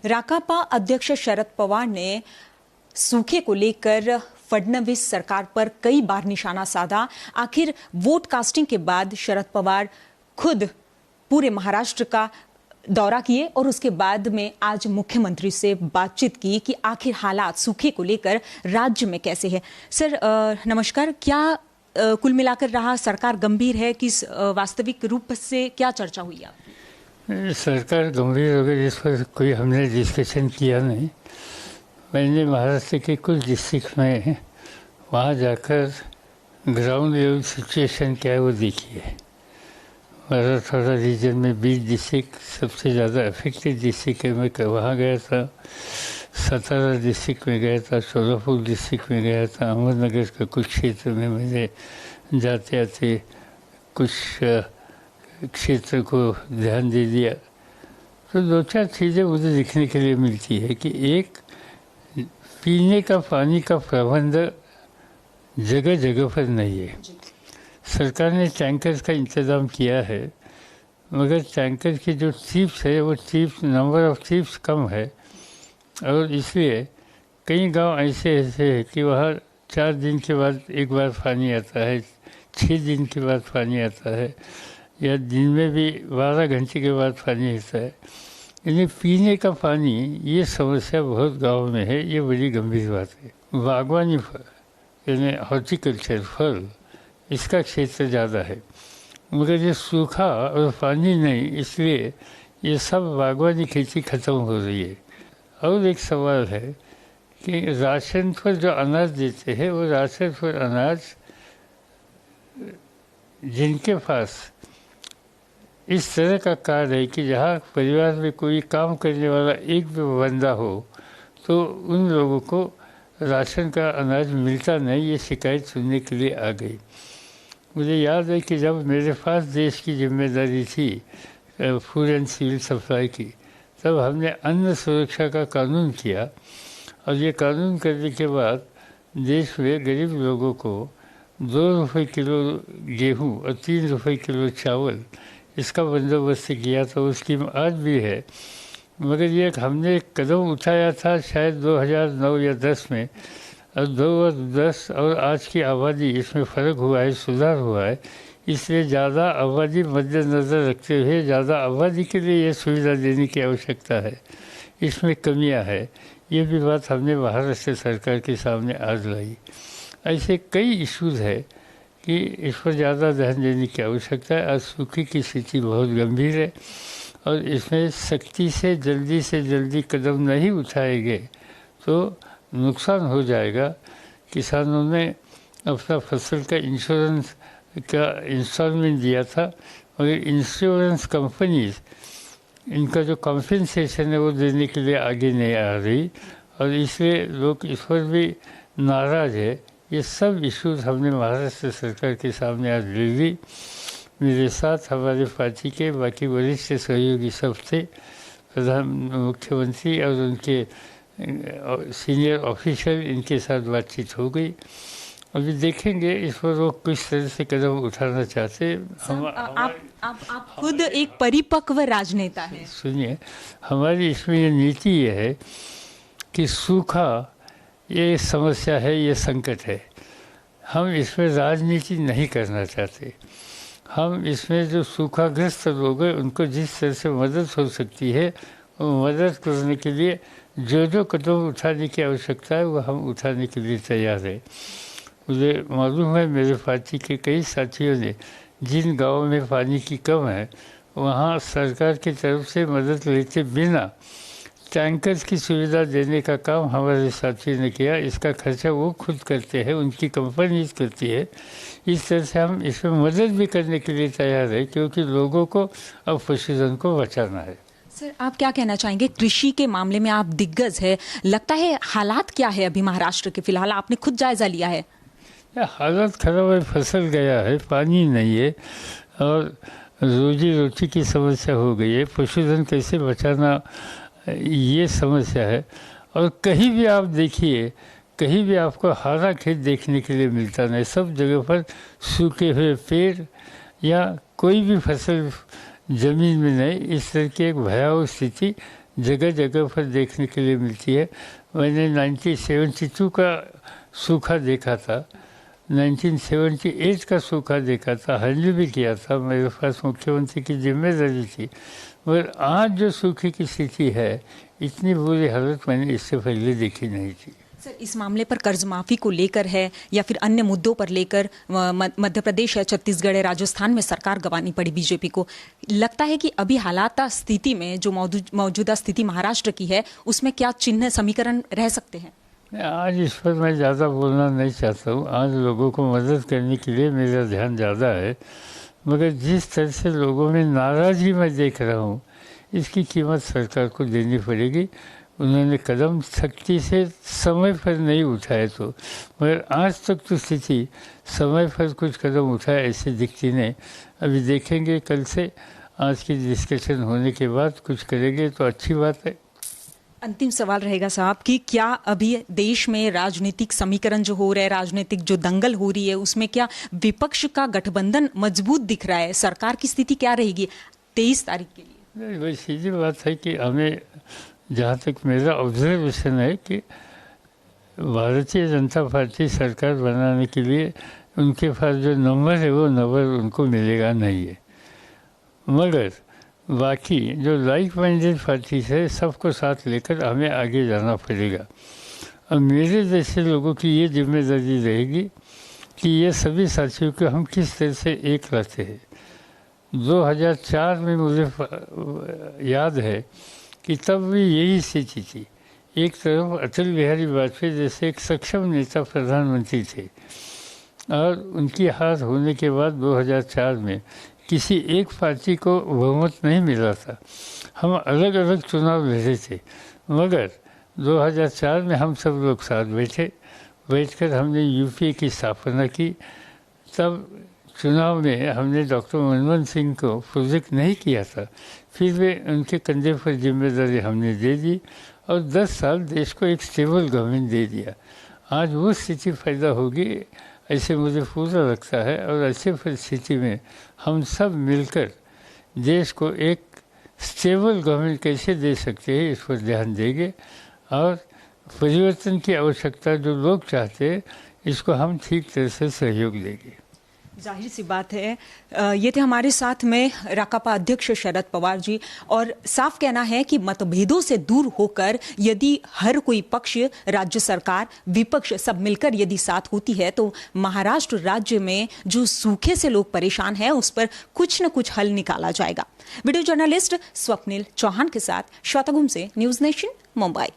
राकापा अध्यक्ष शरद पवार ने सूखे को लेकर फडणवीस सरकार पर कई बार निशाना साधा। आखिर वोट कास्टिंग के बाद शरद पवार खुद पूरे महाराष्ट्र का दौरा किए और उसके बाद में आज मुख्यमंत्री से बातचीत की कि आखिर हालात सूखे को लेकर राज्य में कैसे है। सर नमस्कार, क्या कुल मिलाकर रहा, सरकार गंभीर है कि वास्तविक रूप से क्या चर्चा हुई आपकी? सरकार गंभीर हो गई, इस पर कोई हमने डिस्कशन किया नहीं। मैंने महाराष्ट्र के कुछ डिस्ट्रिक्ट में वहाँ जाकर ग्राउंड लेवल सिचुएशन क्या है वो देखी है। मराठवाड़ा रीजन में 20 डिस्ट्रिक्ट सबसे ज़्यादा अफेक्टेड डिस्ट्रिक्ट है। मैं वहाँ गया था, सतारा डिस्ट्रिक्ट में गया था, सोलापुर डिस्ट्रिक्ट में गया था, अहमदनगर का कुछ क्षेत्र में मैंने जाते आते कुछ क्षेत्र को ध्यान दे दिया। तो दो चार चीज़ें मुझे दिखने के लिए मिलती है कि एक, पीने का पानी का प्रबंध जगह जगह पर नहीं है। सरकार ने टैंकर्स का इंतज़ाम किया है, मगर टैंकर की जो ट्रिप्स है वो नंबर ऑफ ट्रिप्स कम है, और इसलिए कई गांव ऐसे हैं कि वहाँ 4 दिन के बाद एक बार पानी आता है, 6 दिन के बाद पानी आता है, या दिन में भी 12 घंटे के बाद पानी आता है। यानी पीने का पानी, ये समस्या बहुत गाँव में है। ये बड़ी गंभीर बात है। बागवानी पर यानी हॉर्टिकल्चर, फल, इसका क्षेत्र ज़्यादा है, मगर ये सूखा और पानी नहीं, इसलिए ये सब बागवानी खेती ख़त्म हो रही है। और एक सवाल है कि राशन पर जो अनाज देते हैं, वो राशन पर अनाज जिनके पास इस तरह का कार्ड है कि जहाँ परिवार में कोई काम करने वाला एक भी बंदा हो, तो उन लोगों को राशन का अनाज मिलता नहीं। ये शिकायत सुनने के लिए आ गई। मुझे याद है कि जब मेरे पास देश की जिम्मेदारी थी फूड एंड सिविल सप्लाई की, तब हमने अन्न सुरक्षा का कानून किया, और ये कानून करने के बाद देश में गरीब लोगों को 2 रुपये किलो गेहूँ और 3 रुपये किलो चावल, इसका बंदोबस्त किया। तो वो स्कीम आज भी है, मगर ये हमने कदम उठाया था शायद 2009 या 10 में, और 2010 और आज की आबादी, इसमें फ़र्क हुआ है, सुधार हुआ है। इसलिए ज़्यादा आबादी मद्देनज़र रखते हुए ज़्यादा आबादी के लिए ये सुविधा देने की आवश्यकता है। इसमें कमियां है, ये भी बात हमने महाराष्ट्र सरकार के सामने आज लाई। ऐसे कई इश्यूज़ है कि इस पर ज़्यादा ध्यान देने की आवश्यकता है। आज सूखे की स्थिति बहुत गंभीर है, और इसमें सख्ती से जल्दी कदम नहीं उठाए गए तो नुकसान हो जाएगा। किसानों ने अपना फसल का इंश्योरेंस का इंस्टॉलमेंट दिया था, मगर इंश्योरेंस कंपनीज इनका जो कॉम्पेंसेशन है वो देने के लिए आगे नहीं आ रही, और इसलिए लोग इस पर भी नाराज़ है। ये सब इश्यूज हमने महाराष्ट्र सरकार के सामने आज ले ली। मेरे साथ हमारे पार्टी के बाकी वरिष्ठ सहयोगी सब थे, प्रधान मुख्यमंत्री और उनके सीनियर ऑफिसर, इनके साथ बातचीत हो गई। अभी देखेंगे इस पर वो किस तरह से कदम उठाना चाहते। आप खुद एक परिपक्व राजनेता हैं। सुनिए, हमारी इसमें ये नीति ये है कि सूखा ये समस्या है, ये संकट है। हम इसमें राजनीति नहीं करना चाहते। हम इसमें जो सूखाग्रस्त लोग हैं उनको जिस तरह से मदद हो सकती है, वो मदद करने के लिए जो कदम उठाने की आवश्यकता है वो हम उठाने के लिए तैयार है। मुझे मालूम है मेरे पार्टी के कई साथियों ने जिन गाँवों में पानी की कम है, वहाँ सरकार की तरफ से मदद लेते बिना टैंकर्स की सुविधा देने का काम हमारे साथियों ने किया। इसका खर्चा वो खुद करते हैं, उनकी कंपनीज करती है। इस तरह से हम इसमें मदद भी करने के लिए तैयार है, क्योंकि लोगों को अब पशुधन को बचाना है। सर आप क्या कहना चाहेंगे, कृषि के मामले में आप दिग्गज है, लगता है हालात क्या है अभी महाराष्ट्र के? फिलहाल आपने खुद जायजा लिया है। हालत खराब है, फसल गया है, पानी नहीं है, और रोजी रोटी की समस्या हो गई है। पशुधन कैसे बचाना, ये समस्या है। और कहीं भी आप देखिए, कहीं भी आपको हरा खेत देखने के लिए मिलता नहीं। सब जगह पर सूखे हुए पेड़ या कोई भी फसल ज़मीन में नहीं। इस तरह की एक भयावह स्थिति जगह जगह पर देखने के लिए मिलती है। मैंने 1972 का सूखा देखा था, 1978 का सूखा देखा था, हैंडल भी किया था, मेरे पास मुख्यमंत्री की जिम्मेदारी थी। मगर आज जो सूखे की स्थिति है, इतनी बुरी हालत मैंने इससे पहले देखी नहीं थी। सर, इस मामले पर कर्ज माफी को लेकर है या फिर अन्य मुद्दों पर लेकर मध्य प्रदेश है, छत्तीसगढ़ है, राजस्थान में सरकार गंवानी पड़ी बीजेपी को। लगता है कि अभी हालात स्थिति में जो मौजूदा स्थिति महाराष्ट्र की है, उसमें क्या चिन्ह समीकरण रह सकते हैं? आज इस पर मैं ज़्यादा बोलना नहीं चाहता हूँ। आज लोगों को मदद करने के लिए मेरा ध्यान ज़्यादा है, मगर जिस तरह से लोगों में नाराज़गी मैं देख रहा हूँ, इसकी कीमत सरकार को देनी पड़ेगी। उन्होंने कदम सख्ती से समय पर नहीं उठाए तो, मगर आज तक तो स्थिति समय पर कुछ कदम उठाए ऐसे दिखती नहीं। अभी देखेंगे, कल से आज की डिस्कशन होने के बाद कुछ करेंगे तो अच्छी बात है। अंतिम सवाल रहेगा साहब कि क्या अभी देश में राजनीतिक समीकरण जो हो रहा है, राजनीतिक जो दंगल हो रही है, उसमें क्या विपक्ष का गठबंधन मजबूत दिख रहा है? सरकार की स्थिति क्या रहेगी 23 तारीख के लिए? वही सीधी बात है कि हमें, जहाँ तक मेरा ऑब्जर्वेशन है, कि भारतीय जनता पार्टी सरकार बनाने के लिए उनके पास जो नंबर है वो नंबर उनको मिलेगा नहीं है। मगर बाकी जो लाइक माइंडेड पार्टीज है, सबको साथ लेकर हमें आगे जाना पड़ेगा। अब मेरे जैसे लोगों की ये जिम्मेदारी रहेगी कि ये सभी साथियों को हम किस तरह से एक लाते हैं। 2004 में मुझे याद है कि तब भी यही स्थिति थी। एक तरफ अटल बिहारी वाजपेयी जैसे एक सक्षम नेता प्रधानमंत्री थे, और उनकी हार होने के बाद 2004 में किसी एक पार्टी को बहुमत नहीं मिला था। हम अलग अलग चुनाव लड़े थे, मगर 2004 में हम सब लोग साथ बैठकर हमने यूपीए की स्थापना की। तब चुनाव में हमने डॉक्टर मनमोहन सिंह को प्रोजेक्ट नहीं किया था, फिर भी उनके कंधे पर जिम्मेदारी हमने दे दी और 10 साल देश को एक स्टेबल गवर्नमेंट दे दिया। आज वो स्थिति पैदा होगी ऐसे मुझे पूरा लगता है, और ऐसे परिस्थिति में हम सब मिलकर देश को एक स्टेबल गवर्नमेंट कैसे दे सकते हैं, इस पर ध्यान देंगे। और परिवर्तन की आवश्यकता जो लोग चाहते हैं, इसको हम ठीक तरह से सहयोग देंगे। जाहिर सी बात है। ये थे हमारे साथ में राकापा अध्यक्ष शरद पवार जी, और साफ कहना है कि मतभेदों से दूर होकर यदि हर कोई पक्ष, राज्य सरकार, विपक्ष सब मिलकर यदि साथ होती है तो महाराष्ट्र राज्य में जो सूखे से लोग परेशान हैं उस पर कुछ न कुछ हल निकाला जाएगा। वीडियो जर्नलिस्ट स्वप्निल चौहान के साथ श्वेता गुमसे, न्यूज नेशन, मुंबई।